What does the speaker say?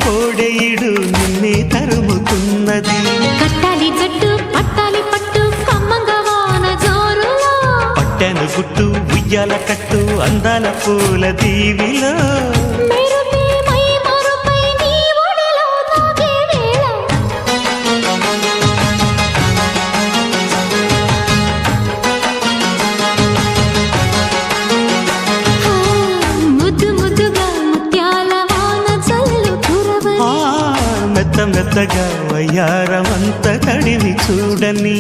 కోడెయిడు నిన్నే తరుముతున్నది. కట్టాలి జట్టు పట్టాలి పట్టు కమ్మంగా వాన జోరులో, పట్టెను గుట్టు ఉయ్యాల కట్టు అందాల పూల దీవిలో. మెరుపే మై మరుపై నీ ఒడిలో తాగే వేళ, ముద్దు ముద్దుగా ముత్యాల వాన చల్లు కురవని, మెత్త మెత్తగా వయ్యారమంత తడివి చూడని.